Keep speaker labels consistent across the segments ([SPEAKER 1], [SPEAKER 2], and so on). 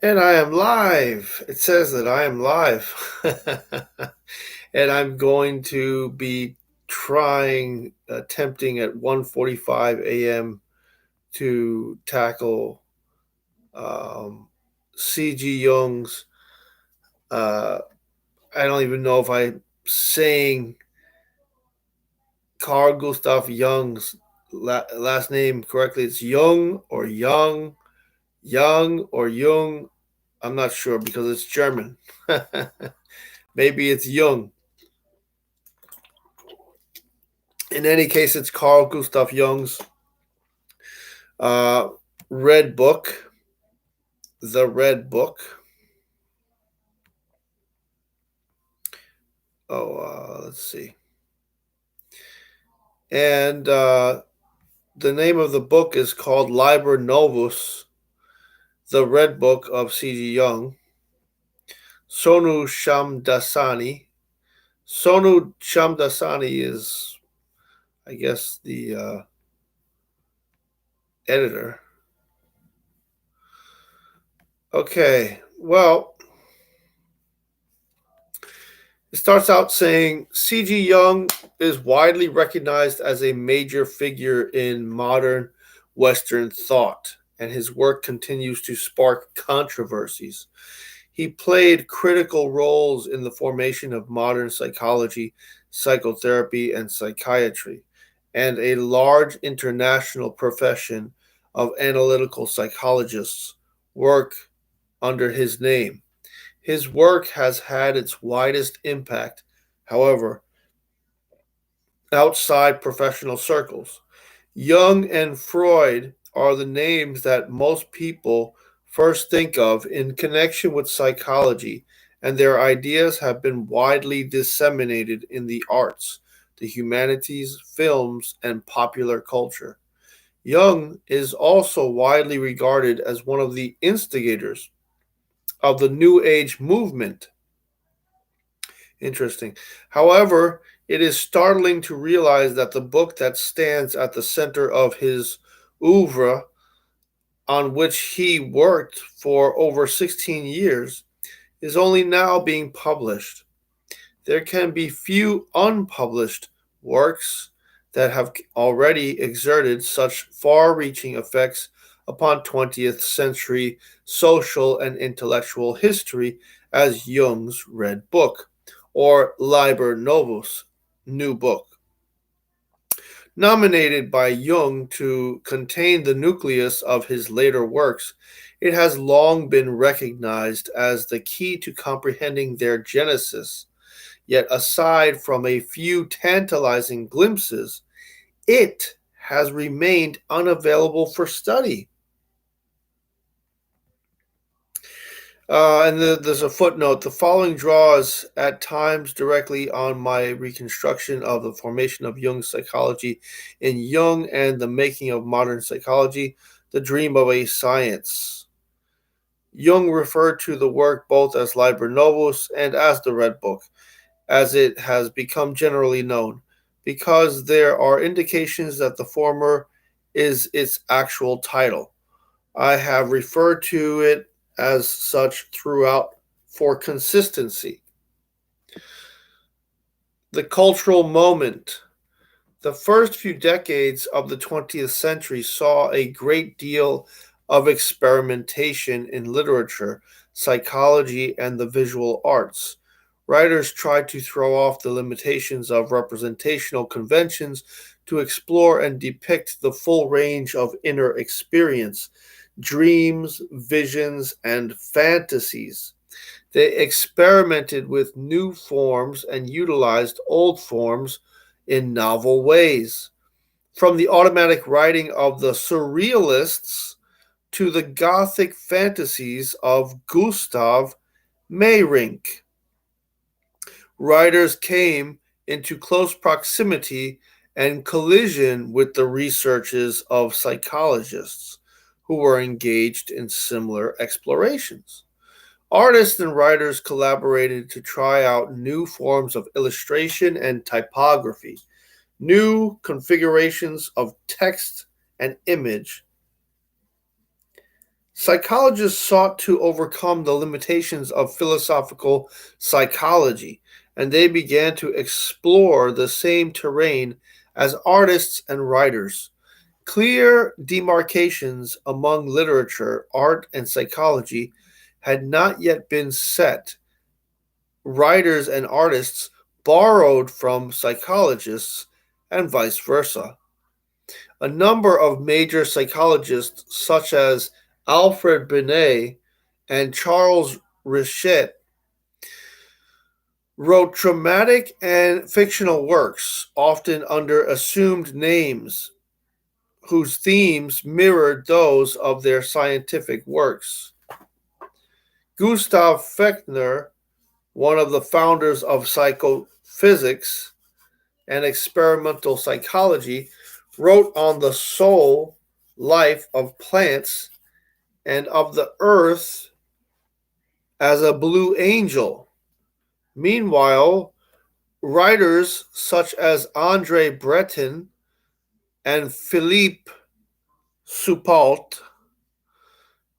[SPEAKER 1] And I am live. It says that I am live. And I'm going to be attempting at 1:45 a.m. to tackle C.G. Jung's, uh, I don't even know if I'm saying Carl Gustav Jung's last name correctly. It's Young or Jung. I'm not sure because it's German. Maybe it's Jung. In any case, it's Carl Gustav Jung's uh, Red Book, The Red Book. Let's see. And the name of the book is called Liber Novus, The Red Book of C.G. Jung. Sonu Shamdasani. Sonu Shamdasani is, I guess, the editor. Okay, well, it starts out saying C.G. Jung is widely recognized as a major figure in modern Western thought, and his work continues to spark controversies. He played critical roles in the formation of modern psychology, psychotherapy, and psychiatry, and a large international profession of analytical psychologists work under his name. His work has had its widest impact, however, outside professional circles. Jung and Freud are the names that most people first think of in connection with psychology, and their ideas have been widely disseminated in the arts, the humanities, films, and popular culture. Jung is also widely regarded as one of the instigators of the New Age movement. Interesting. However, it is startling to realize that the book that stands at the center of his oeuvre, on which he worked for over 16 years, is only now being published. There can be few unpublished works that have already exerted such far reaching effects upon 20th century social and intellectual history as Jung's Red Book, or Liber Novus, New Book. Nominated by Jung to contain the nucleus of his later works, it has long been recognized as the key to comprehending their genesis. Yet, aside from a few tantalizing glimpses, it has remained unavailable for study. There's a footnote. The following draws at times directly on my reconstruction of the formation of Jung's psychology in Jung and the Making of Modern Psychology, The Dream of a Science. Jung referred to the work both as Liber Novus and as the Red Book, as it has become generally known, because there are indications that the former is its actual title. I have referred to it as such throughout for consistency. The cultural moment. The first few decades of the 20th century saw a great deal of experimentation in literature, psychology, and the visual arts. Writers tried to throw off the limitations of representational conventions to explore and depict the full range of inner experience, dreams, visions, and fantasies. They experimented with new forms and utilized old forms in novel ways. From the automatic writing of the Surrealists to the Gothic fantasies of Gustav Meyrink, writers came into close proximity and collision with the researches of psychologists who were engaged in similar explorations. Artists and writers collaborated to try out new forms of illustration and typography, new configurations of text and image, Psychologists sought to overcome the limitations of philosophical psychology, and they began to explore the same terrain as artists and writers. Clear demarcations among literature, art, and psychology had not yet been set. Writers and artists borrowed from psychologists and vice versa. A number of major psychologists, such as Alfred Binet and Charles Richet, wrote dramatic and fictional works, often under assumed names, whose themes mirrored those of their scientific works. Gustav Fechner, one of the founders of psychophysics and experimental psychology, wrote on the soul life of plants and of the earth as a blue angel. Meanwhile, writers such as Andre Breton and Philippe Soupault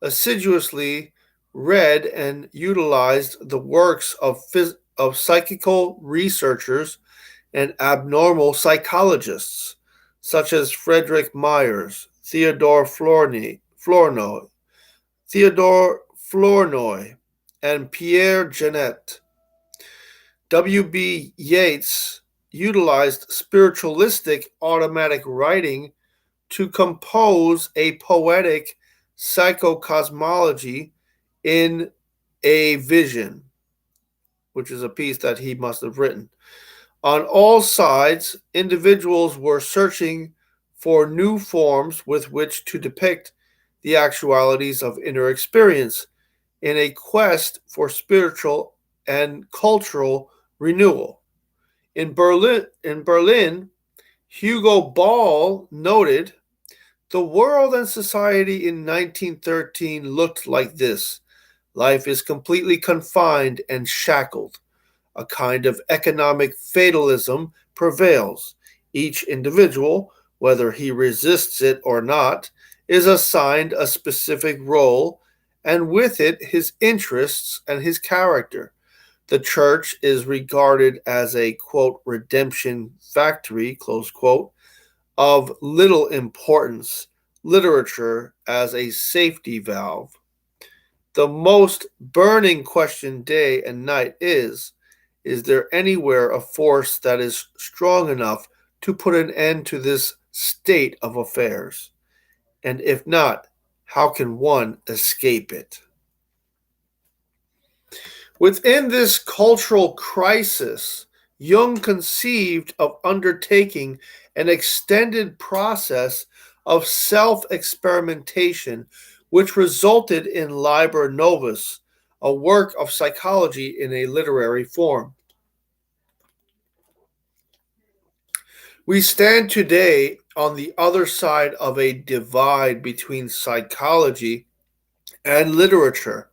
[SPEAKER 1] assiduously read and utilized the works of psychical researchers and abnormal psychologists, such as Frederick Myers, Theodore Flournoy, and Pierre Janet. W.B. Yeats utilized spiritualistic automatic writing to compose a poetic psychocosmology in A Vision, which is a piece that he must have written. On all sides, individuals were searching for new forms with which to depict the actualities of inner experience in a quest for spiritual and cultural renewal. In Berlin, Hugo Ball noted, "The world and society in 1913 looked like this. Life is completely confined and shackled. A kind of economic fatalism prevails. Each individual, whether he resists it or not, is assigned a specific role, and with it his interests and his character. The church is regarded as a, quote, redemption factory, close quote, of little importance, literature as a safety valve. The most burning question day and night is there anywhere a force that is strong enough to put an end to this state of affairs? And if not, how can one escape it?" Within this cultural crisis, Jung conceived of undertaking an extended process of self experimentation, which resulted in Liber Novus, a work of psychology in a literary form. We stand today on the other side of a divide between psychology and literature.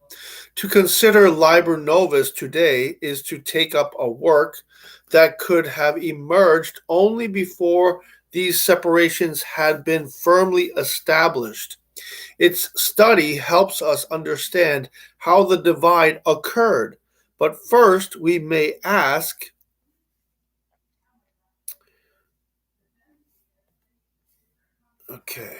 [SPEAKER 1] To consider Liber Novus today is to take up a work that could have emerged only before these separations had been firmly established. Its study helps us understand how the divide occurred. But first, we may ask, okay,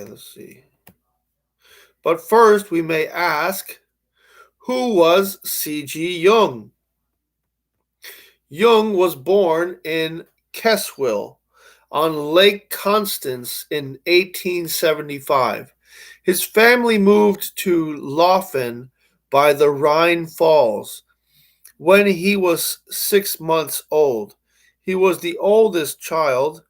[SPEAKER 1] let's see. But first, we may ask, who was C.G. Jung? Jung was born in Keswill on Lake Constance in 1875. His family moved to Laufen by the Rhine Falls when he was 6 months old. He was the oldest child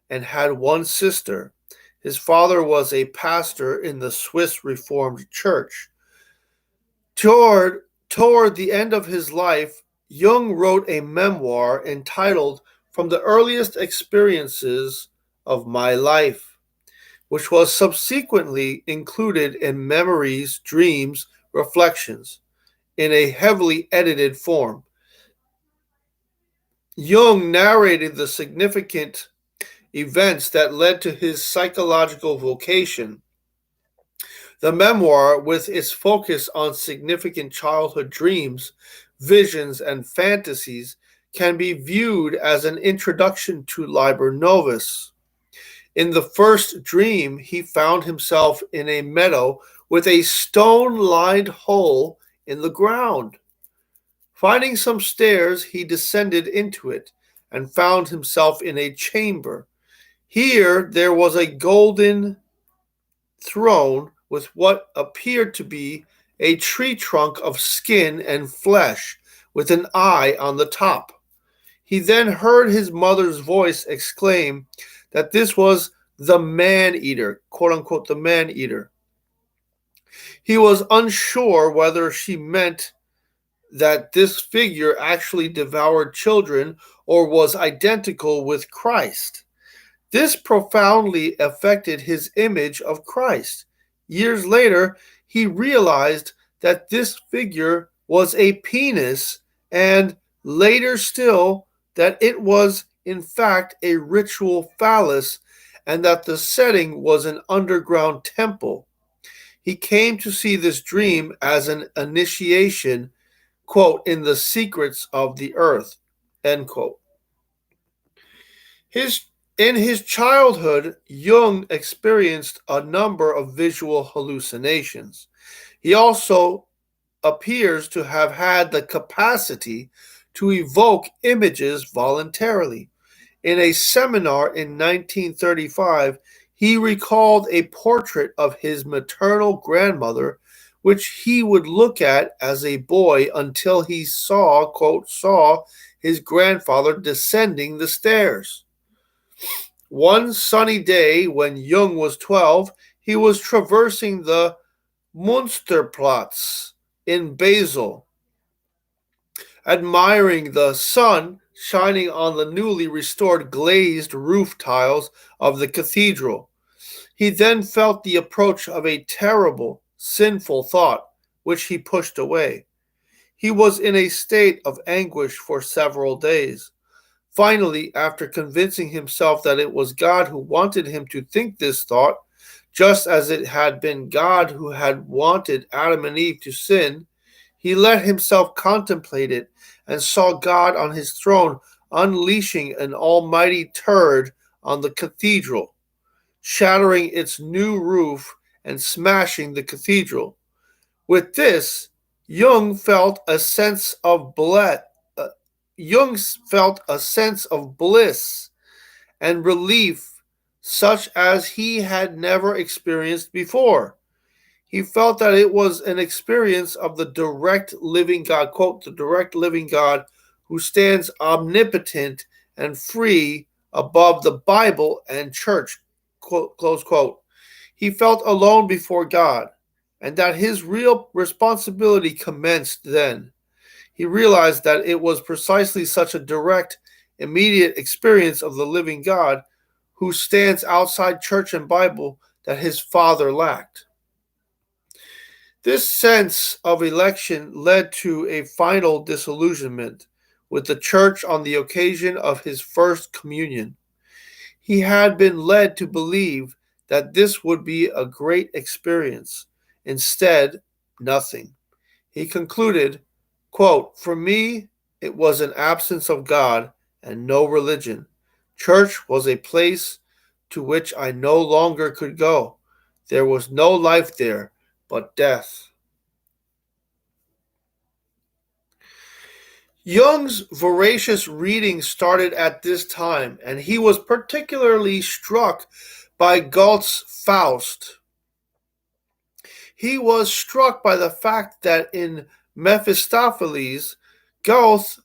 [SPEAKER 1] and had one sister. His father was a pastor in the Swiss Reformed Church. Toward the end of his life, Jung wrote a memoir entitled From the Earliest Experiences of My Life, which was subsequently included in Memories, Dreams, Reflections in a heavily edited form. Jung narrated the significant events that led to his psychological vocation. The memoir, with its focus on significant childhood dreams, visions, and fantasies, can be viewed as an introduction to Liber Novus. In the first dream, he found himself in a meadow with a stone lined hole in the ground. Finding some stairs, he descended into it and found himself in a chamber. Here there was a golden throne with what appeared to be a tree trunk of skin and flesh with an eye on the top. He then heard his mother's voice exclaim that this was the man eater, quote unquote, the man eater. He was unsure whether she meant that this figure actually devoured children or was identical with Christ. This profoundly affected his image of Christ. Years later, he realized that this figure was a penis, and later still, that it was in fact a ritual phallus and that the setting was an underground temple. He came to see this dream as an initiation, quote, in the secrets of the earth, end quote. His In his childhood, Jung experienced a number of visual hallucinations. He also appears to have had the capacity to evoke images voluntarily. In a seminar in 1935, he recalled a portrait of his maternal grandmother, which he would look at as a boy until he saw, quote, saw his grandfather descending the stairs. One sunny day when Jung was 12, he was traversing the Munsterplatz in Basel, admiring the sun shining on the newly restored glazed roof tiles of the cathedral. He then felt the approach of a terrible, sinful thought, which he pushed away. He was in a state of anguish for several days. Finally, after convincing himself that it was God who wanted him to think this thought, just as it had been God who had wanted Adam and Eve to sin, he let himself contemplate it and saw God on his throne unleashing an almighty turd on the cathedral, shattering its new roof and smashing the cathedral. With this, Jung felt a sense of ble- uh, Jung felt a sense of bliss and relief such as he had never experienced before. He felt that it was an experience of the direct living God, quote, the direct living God who stands omnipotent and free above the Bible and church, quote, close quote. He felt alone before God and that his real responsibility commenced then. He realized that it was precisely such a direct, immediate experience of the living God who stands outside church and Bible that his father lacked. This sense of election led to a final disillusionment with the church on the occasion of his first communion. He had been led to believe that this would be a great experience. Instead, nothing. He concluded, quote, for me, it was an absence of God and no religion. Church was a place to which I no longer could go. There was no life there but death. Jung's voracious reading started at this time, and he was particularly struck by Goethe's Faust. He was struck by the fact that in Mephistopheles, Goethe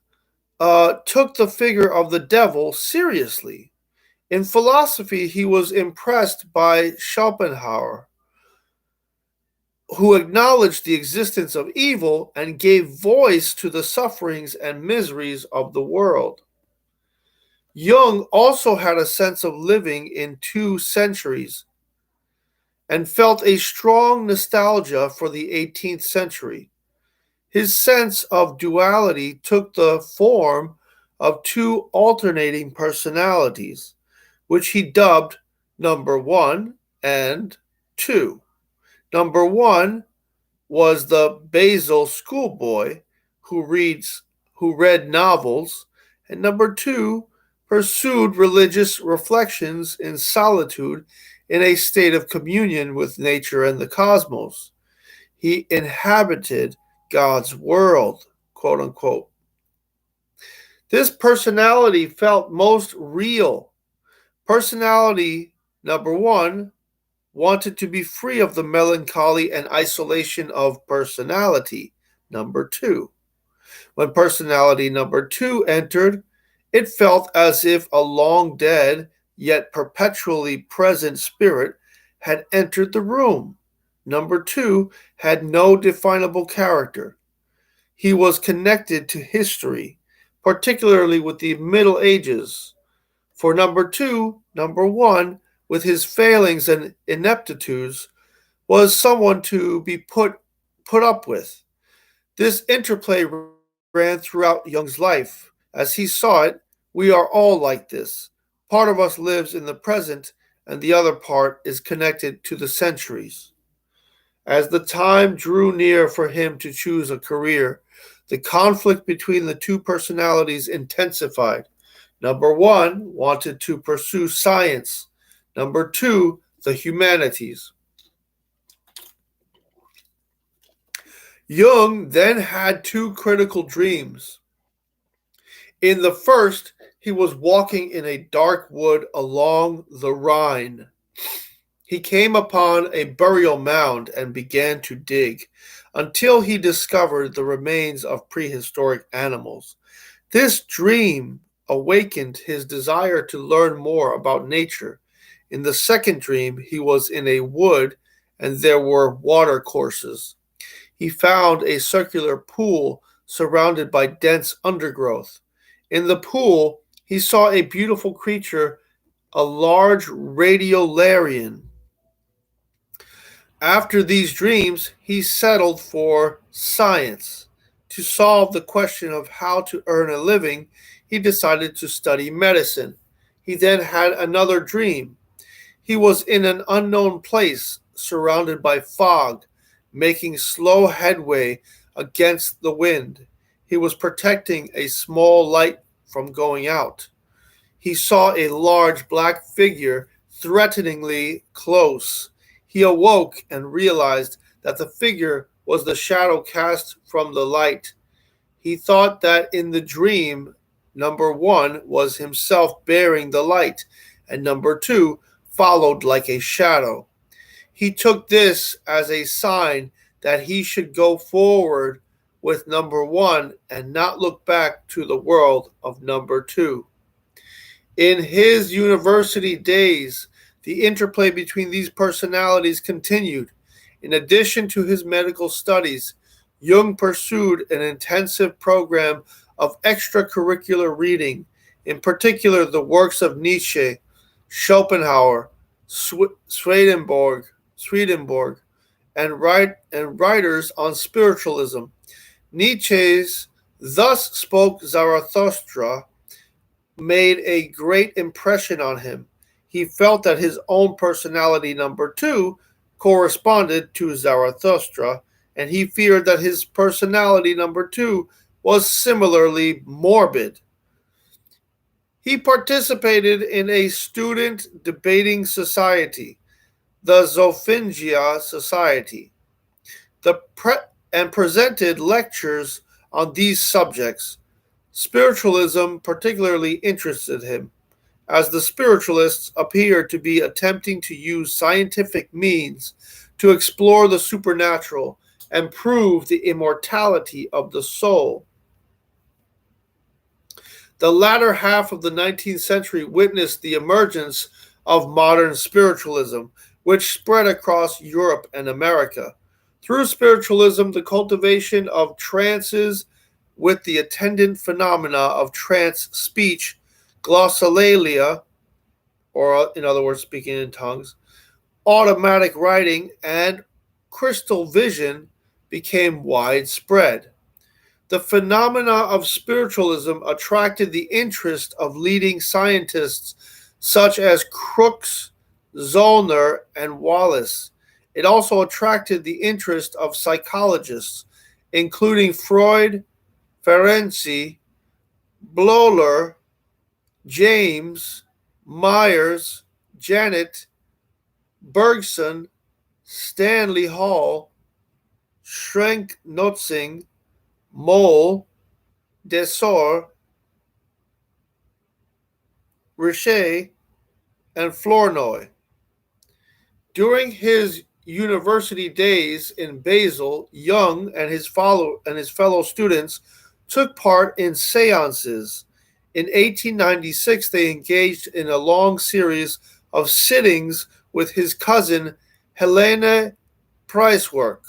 [SPEAKER 1] took the figure of the devil seriously. In philosophy, he was impressed by Schopenhauer, who acknowledged the existence of evil and gave voice to the sufferings and miseries of the world. Jung also had a sense of living in two centuries and felt a strong nostalgia for the 18th century. His sense of duality took the form of two alternating personalities, which he dubbed number one and two. Number one was the Basel schoolboy who reads who read novels, and number two pursued religious reflections in solitude in a state of communion with nature and the cosmos. He inhabited God's world, quote unquote. This personality felt most real. Personality number one wanted to be free of the melancholy and isolation of personality number two. When personality number two entered, it felt as if a long dead yet perpetually present spirit had entered the room. Number two had no definable character. He was connected to history, particularly with the Middle Ages. For number two, number one, with his failings and ineptitudes, was someone to be put up with. This interplay ran throughout Jung's life. As he saw it, we are all like this. Part of us lives in the present, and the other part is connected to the centuries. As the time drew near for him to choose a career, the conflict between the two personalities intensified. Number one wanted to pursue science. Number two, the humanities. Jung then had two critical dreams. In the first, he was walking in a dark wood along the Rhine. He came upon a burial mound and began to dig until he discovered the remains of prehistoric animals. This dream awakened his desire to learn more about nature. In the second dream, he was in a wood and there were watercourses. He found a circular pool surrounded by dense undergrowth. In the pool, he saw a beautiful creature, a large radiolarian. After these dreams, he settled for science. To solve the question of how to earn a living, he decided to study medicine. He then had another dream. He was in an unknown place, surrounded by fog, making slow headway against the wind. He was protecting a small light from going out. He saw a large black figure threateningly close. He awoke and realized that the figure was the shadow cast from the light. He thought that in the dream, number one was himself bearing the light, and number two followed like a shadow. He took this as a sign that he should go forward with number one and not look back to the world of number two. In his university days, the interplay between these personalities continued. In addition to his medical studies, Jung pursued an intensive program of extracurricular reading, in particular the works of Nietzsche, Schopenhauer, Swedenborg, and writers on spiritualism. Nietzsche's Thus Spoke Zarathustra made a great impression on him. He felt that his own personality number two corresponded to Zarathustra, and he feared that his personality number two was similarly morbid. He participated in a student debating society, the Zofingia Society, and presented lectures on these subjects. Spiritualism particularly interested him, as the spiritualists appeared to be attempting to use scientific means to explore the supernatural and prove the immortality of the soul. The latter half of the 19th century witnessed the emergence of modern spiritualism, which spread across Europe and America. Through spiritualism, the cultivation of trances with the attendant phenomena of trance speech, glossolalia, or in other words, speaking in tongues, automatic writing, and crystal vision became widespread. The phenomena of spiritualism attracted the interest of leading scientists such as Crookes, Zollner, and Wallace. It also attracted the interest of psychologists, including Freud, Ferenczi, Bleuler, James, Myers, Janet, Bergson, Stanley Hall, Schrenk-Notzing, Moll, Desor, Richer, and Flournoy. During his university days in Basel, Jung and his fellow students took part in seances. In 1896, they engaged in a long series of sittings with his cousin Helene Preiswerk,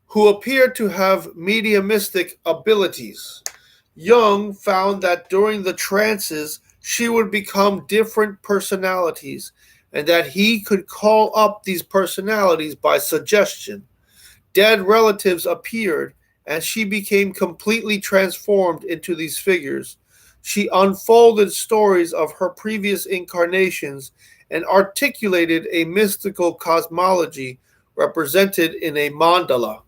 [SPEAKER 1] who appeared to have mediumistic abilities. Jung found that during the trances she would become different personalities, and that he could call up these personalities by suggestion. Dead relatives appeared, and she became completely transformed into these figures. She unfolded stories of her previous incarnations and articulated a mystical cosmology represented in a mandala.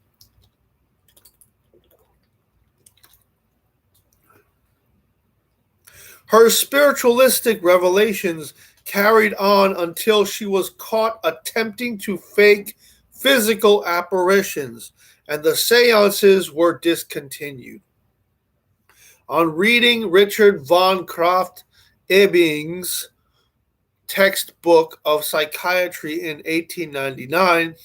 [SPEAKER 1] Her spiritualistic revelations carried on until she was caught attempting to fake physical apparitions, and the seances were discontinued. On reading Richard von Krafft-Ebing's textbook of psychiatry in 1899,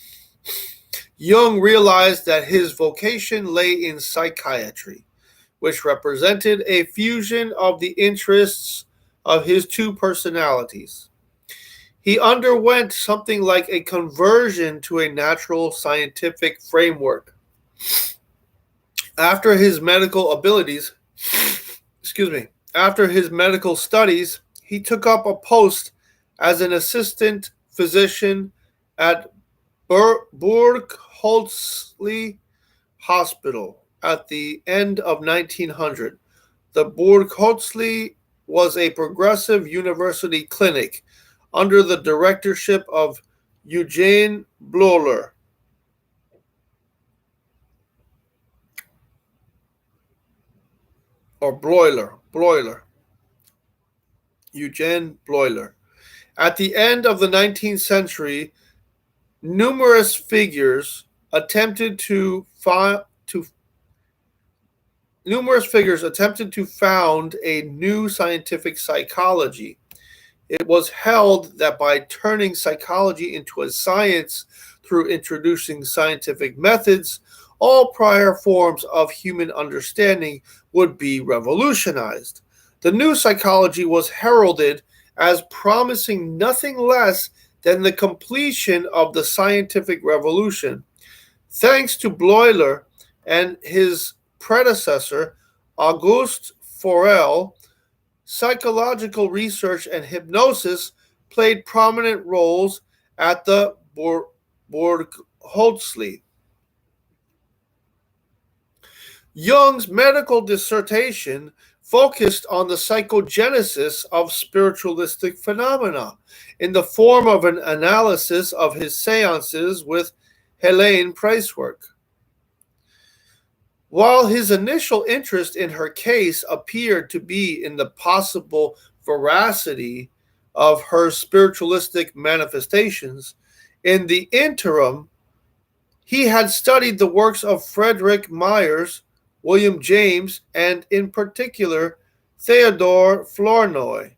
[SPEAKER 1] Jung realized that his vocation lay in psychiatry, which represented a fusion of the interests of his two personalities. He underwent something like a conversion to a natural scientific framework. After his medical abilities, after his medical studies, he took up a post as an assistant physician at Burgholzli Hospital at the end of 1900. The Burgholzli was a progressive university clinic under the directorship of Eugene Bleuler. Eugene Bleuler. At the end of the 19th century, numerous figures attempted to found a new scientific psychology. It was held that by turning psychology into a science through introducing scientific methods, all prior forms of human understanding would be revolutionized. The new psychology was heralded as promising nothing less than the completion of the scientific revolution. Thanks to Bleuler and his predecessor, Auguste Forel, psychological research and hypnosis played prominent roles at the Burgholzli. Jung's medical dissertation focused on the psychogenesis of spiritualistic phenomena in the form of an analysis of his seances with Helene Preiswerk. While his initial interest in her case appeared to be in the possible veracity of her spiritualistic manifestations, in the interim, he had studied the works of Frederick Myers, William James, and in particular Theodore Flournoy,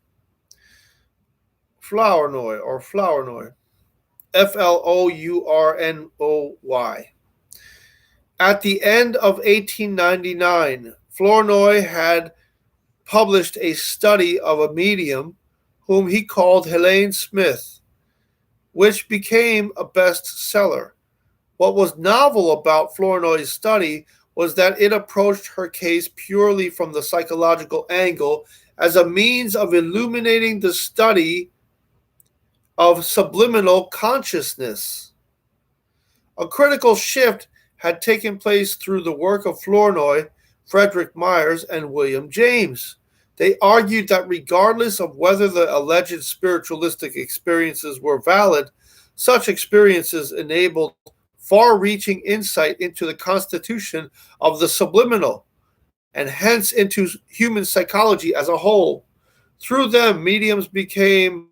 [SPEAKER 1] Flournoy. At the end of 1899, Flournoy had published a study of a medium whom he called Helene Smith, which became a bestseller. What was novel about Flournoy's study was that it approached her case purely from the psychological angle as a means of illuminating the study of subliminal consciousness. A critical shift had taken place through the work of Flournoy, Frederick Myers, and William James. They argued that regardless of whether the alleged spiritualistic experiences were valid, such experiences enabled far reaching insight into the constitution of the subliminal, and hence into human psychology as a whole. Through them, mediums became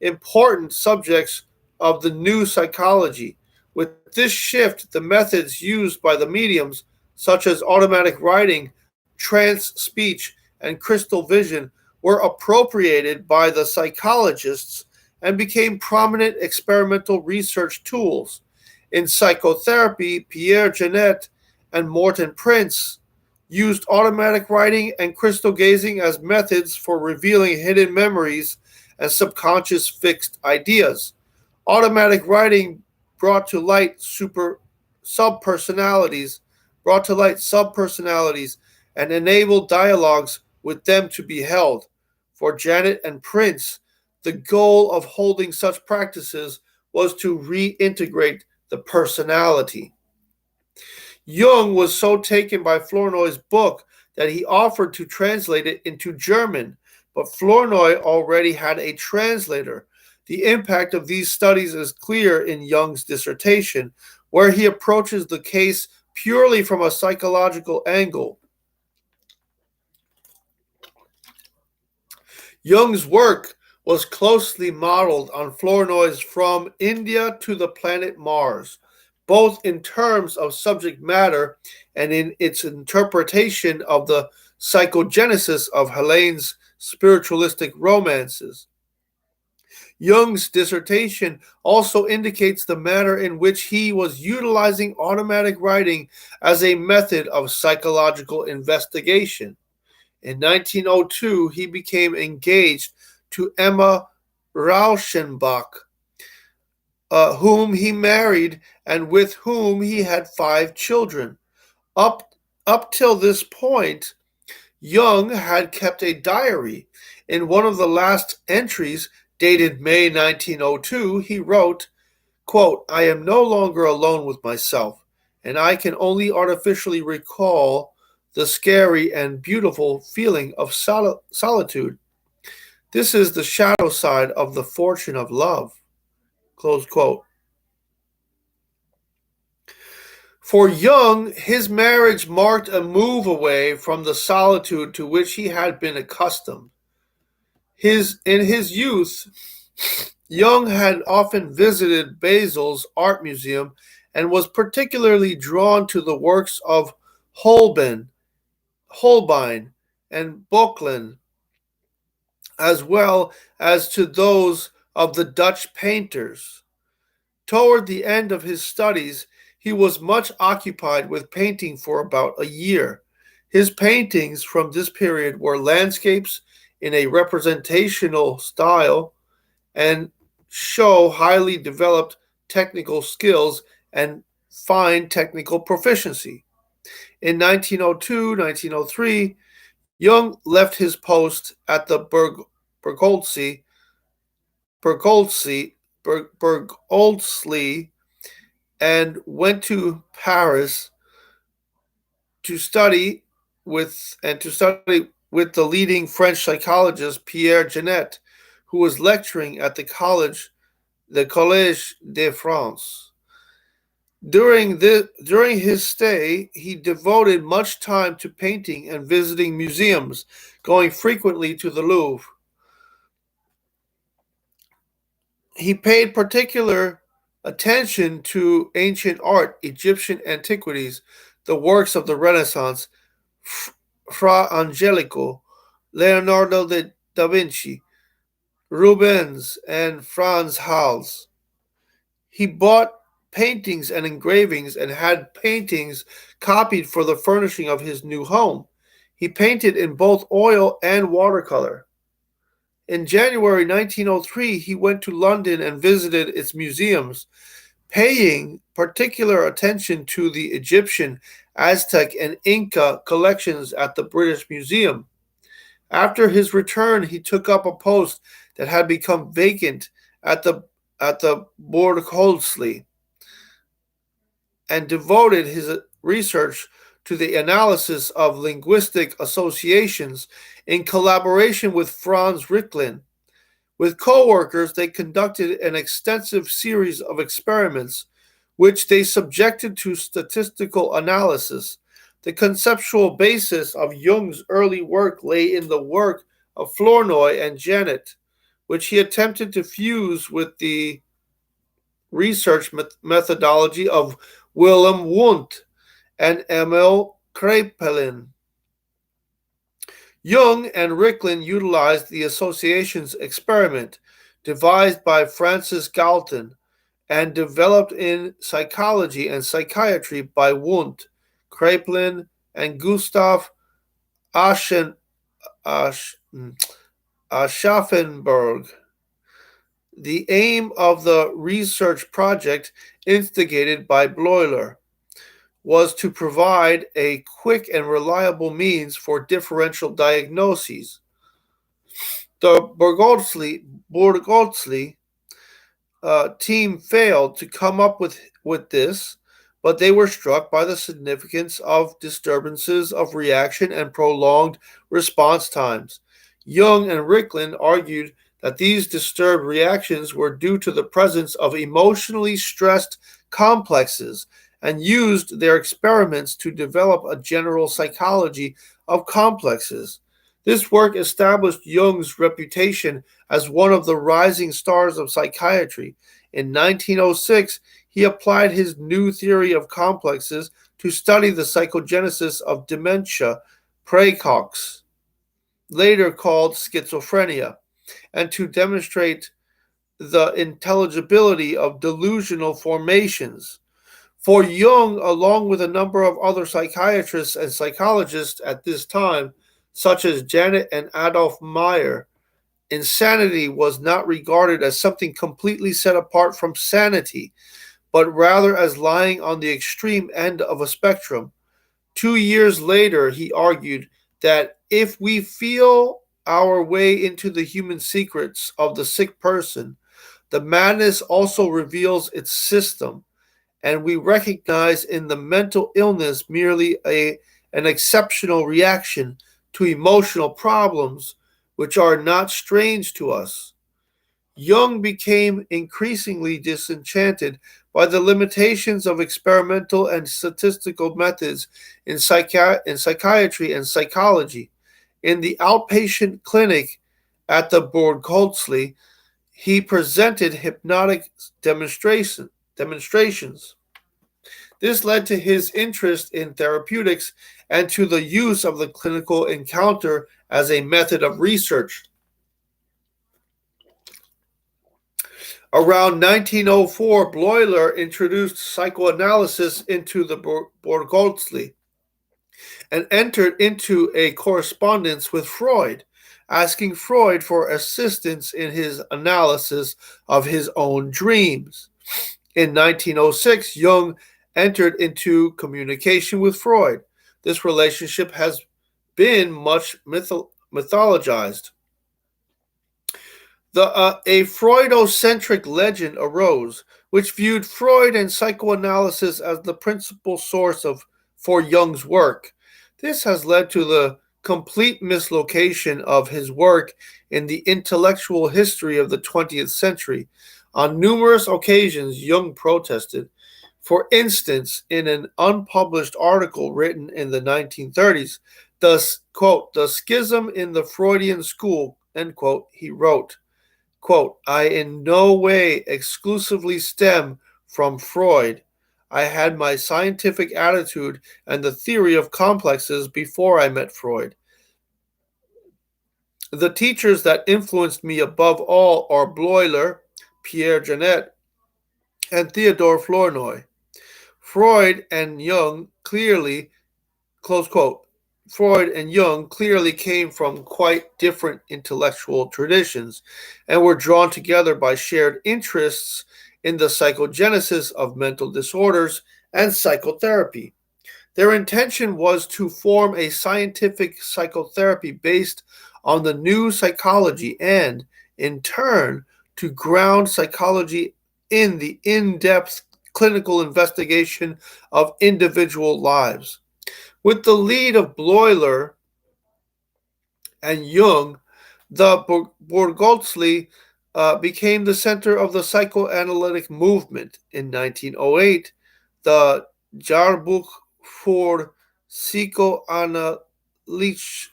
[SPEAKER 1] important subjects of the new psychology. With this shift, the methods used by the mediums, such as automatic writing, trance speech, and crystal vision, were appropriated by the psychologists and became prominent experimental research tools. In psychotherapy, Pierre Janet and Morton Prince used automatic writing and crystal gazing as methods for revealing hidden memories and subconscious fixed ideas. Automatic writing brought to light subpersonalities, subpersonalities, and enabled dialogues with them to be held. For Janet and Prince, the goal of holding such practices was to reintegrate the personality. Jung was so taken by Flournoy's book that he offered to translate it into German, but Flournoy already had a translator. The impact of these studies is clear in Jung's dissertation, where he approaches the case purely from a psychological angle. Jung's work was closely modeled on Flournoy's From India to the Planet Mars, both in terms of subject matter and in its interpretation of the psychogenesis of Helene's spiritualistic romances. Jung's dissertation also indicates the manner in which he was utilizing automatic writing as a method of psychological investigation. In 1902, he became engaged to Emma Rauschenbach, whom he married and with whom he had 5 children. Up till this point, Jung had kept a diary. In one of the last entries, dated May 1902, he wrote, quote, "I am no longer alone with myself, and I can only artificially recall the scary and beautiful feeling of solitude. This is the shadow side of the fortune of love." Close quote. For Jung, his marriage marked a move away from the solitude to which he had been accustomed. In his youth, Jung had often visited Basel's art museum and was particularly drawn to the works of Holbein and Boecklin, as well as to those of the Dutch painters. Toward the end of his studies, he was much occupied with painting for about a year. His paintings from this period were landscapes in a representational style and show highly developed technical skills and fine technical proficiency. In 1902-1903, Jung left his post at the Bergoldsee and went to Paris to study with the leading French psychologist Pierre Janet, who was lecturing at the Collège de France. During his stay, he devoted much time to painting and visiting museums, going frequently to the Louvre. He paid particular attention to ancient art, Egyptian antiquities, the works of the Renaissance, Fra Angelico, Leonardo da Vinci, Rubens, and Franz Hals. He bought paintings and engravings and had paintings copied for the furnishing of his new home. He painted in both oil and watercolor. In January 1903, he went to London and visited its museums, paying particular attention to the Egyptian, Aztec, and Inca collections at the British Museum. After his return, he took up a post that had become vacant at the Borgholzli. and devoted his research to the analysis of linguistic associations in collaboration with Franz Ricklin. With coworkers, they conducted an extensive series of experiments, which they subjected to statistical analysis. The conceptual basis of Jung's early work lay in the work of Flournoy and Janet, which he attempted to fuse with the research methodology of Willem Wundt and Emil Kraepelin. Jung and Ricklin utilized the associations experiment, devised by Francis Galton, and developed in psychology and psychiatry by Wundt, Kraepelin, and Gustav Aschen, Asch, Aschaffenburg. The aim of the research project, instigated by Bleuler, was to provide a quick and reliable means for differential diagnoses. The Borgoldsli team failed to come up with this, but they were struck by the significance of disturbances of reaction and prolonged response times. Jung and Ricklin argued that these disturbed reactions were due to the presence of emotionally stressed complexes and used their experiments to develop a general psychology of complexes. This work established Jung's reputation as one of the rising stars of psychiatry. In 1906, he applied his new theory of complexes to study the psychogenesis of dementia praecox, later called schizophrenia, and to demonstrate the intelligibility of delusional formations. For Jung, along with a number of other psychiatrists and psychologists at this time, such as Janet and Adolf Meyer, insanity was not regarded as something completely set apart from sanity, but rather as lying on the extreme end of a spectrum. 2 years later, he argued that if we feel our way into the human secrets of the sick person, the madness also reveals its system, and we recognize in the mental illness merely an exceptional reaction to emotional problems which are not strange to us. Jung became increasingly disenchanted by the limitations of experimental and statistical methods in psychiatry and psychology. In the outpatient clinic at the Burgholzli, he presented hypnotic demonstrations. This led to his interest in therapeutics and to the use of the clinical encounter as a method of research. Around 1904, Bleuler introduced psychoanalysis into the Burgholzli and entered into a correspondence with Freud, asking Freud for assistance in his analysis of his own dreams. In 1906, Jung entered into communication with Freud. This relationship has been much mythologized. A Freudocentric legend arose, which viewed Freud and psychoanalysis as the principal source for Jung's work. This has led to the complete mislocation of his work in the intellectual history of the 20th century. On numerous occasions, Jung protested. For instance, in an unpublished article written in the 1930s, the schism in the Freudian school, end quote, he wrote, quote, I in no way exclusively stem from Freud. I had my scientific attitude and the theory of complexes before I met Freud. The teachers that influenced me above all are Bleuler, Pierre Janet, and Theodore Flournoy. Freud and Jung clearly, close quote, Freud and Jung clearly came from quite different intellectual traditions and were drawn together by shared interests in the psychogenesis of mental disorders and psychotherapy. Their intention was to form a scientific psychotherapy based on the new psychology and, in turn, to ground psychology in the in depth clinical investigation of individual lives. With the lead of Bleuler and Jung, the Borgoldsli became the center of the psychoanalytic movement. In 1908, the Jahrbuch für Psychoanalyse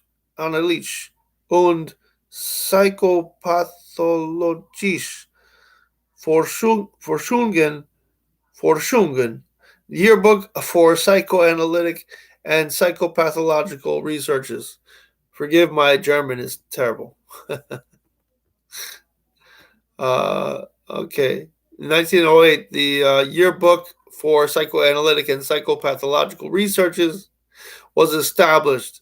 [SPEAKER 1] und Psychopathologische Forschungen, Yearbook for Psychoanalytic and Psychopathological Researches. Forgive my German is terrible. Okay. In 1908, the Yearbook for Psychoanalytic and Psychopathological Researches was established,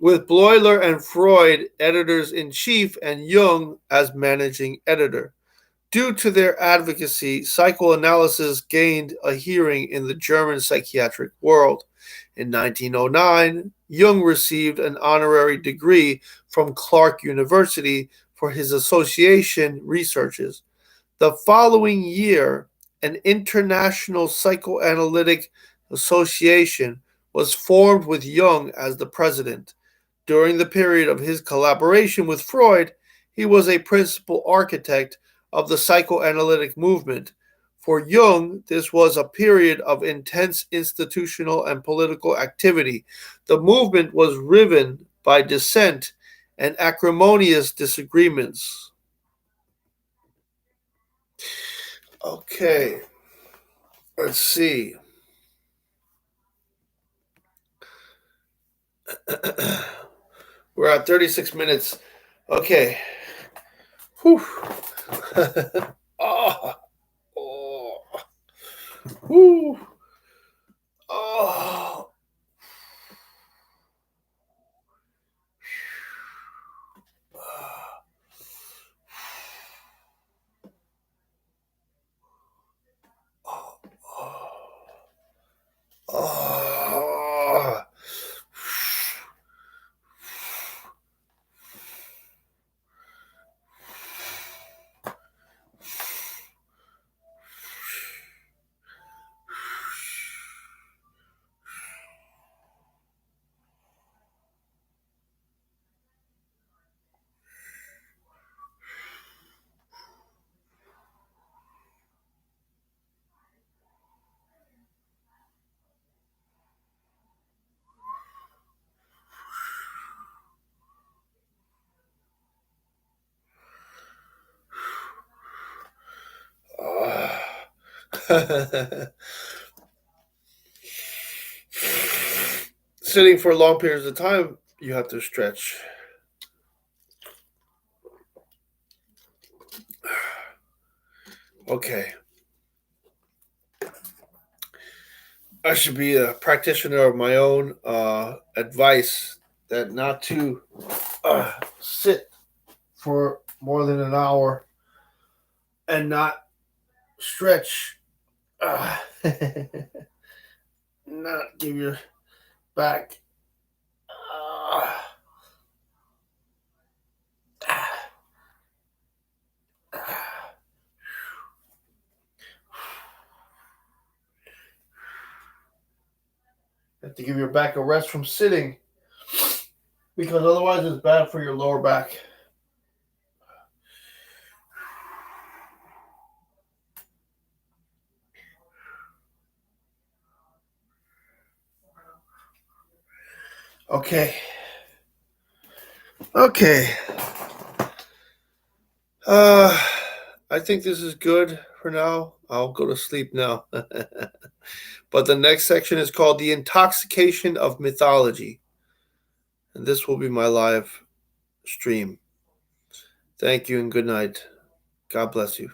[SPEAKER 1] with Bleuler and Freud editors in chief and Jung as managing editor. Due to their advocacy, psychoanalysis gained a hearing in the German psychiatric world. In 1909, Jung received an honorary degree from Clark University for his association researches. The following year, an international psychoanalytic association was formed with Jung as the president. During the period of his collaboration with Freud, he was a principal architect of the psychoanalytic movement. For Jung, this was a period of intense institutional and political activity. The movement was riven by dissent and acrimonious disagreements. Okay, let's see. We're at 36 minutes. Okay. Whew. Oh. Oh. Whew. Oh. Oh. Sitting for long periods of time, you have to stretch. Okay. I should be a practitioner of my own advice that not to sit for more than an hour and not stretch. Not give your back. You have to give your back a rest from sitting because otherwise it's bad for your lower back. Okay. Okay. I think this is good for now. I'll go to sleep now. But the next section is called The Intoxication of Mythology. And this will be my live stream. Thank you and good night. God bless you.